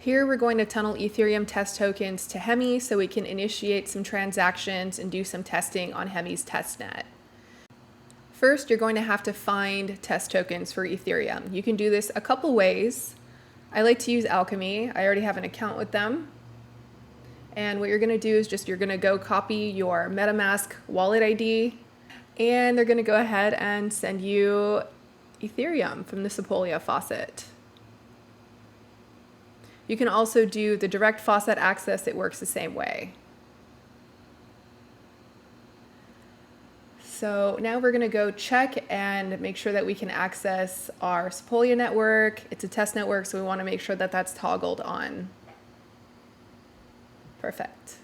Here we're going to tunnel Ethereum test tokens to Hemi so we can initiate some transactions and do some testing on Hemi's testnet. First, you're going to have to find test tokens for Ethereum. You can do this a couple ways. I like to use Alchemy. I already have an account with them. And what you're going to do is you're going to go copy your Metamask wallet ID, and they're going to go ahead and send you Ethereum from the Sepolia faucet. You can also do the direct faucet access. It works the same way. So now we're going to go check and make sure that we can access our Sepolia network. It's a test network, so we want to make sure that that's toggled on. Perfect.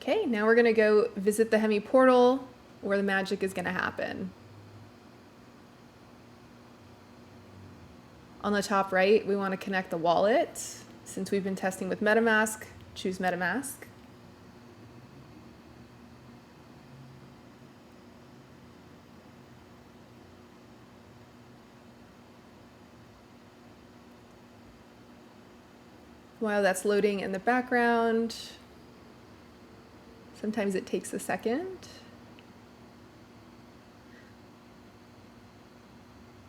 Okay, now we're going to go visit the Hemi portal where the magic is going to happen. On the top right, we want to connect the wallet. Since we've been testing with Metamask, choose Metamask. While that's loading in the background, sometimes it takes a second.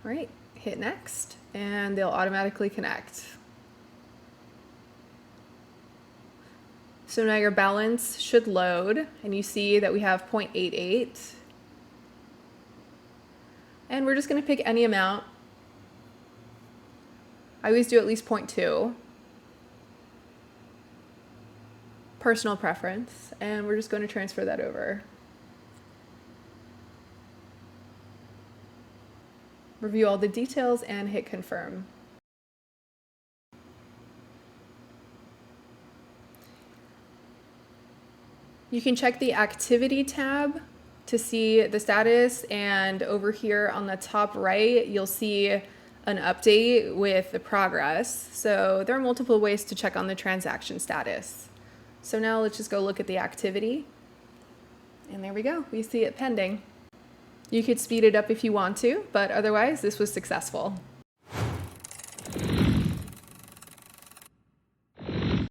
All right, hit next, and they'll automatically connect. So now your balance should load, and you see that we have 0.88. And we're just going to pick any amount. I always do at least 0.2. Personal preference, and we're just going to transfer that over. Review all the details and hit confirm. You can check the activity tab to see the status, and over here on the top right you'll see an update with the progress. So there are multiple ways to check on the transaction status. So now let's just go look at the activity. And there we go, we see it pending. You could speed it up if you want to, but otherwise this was successful.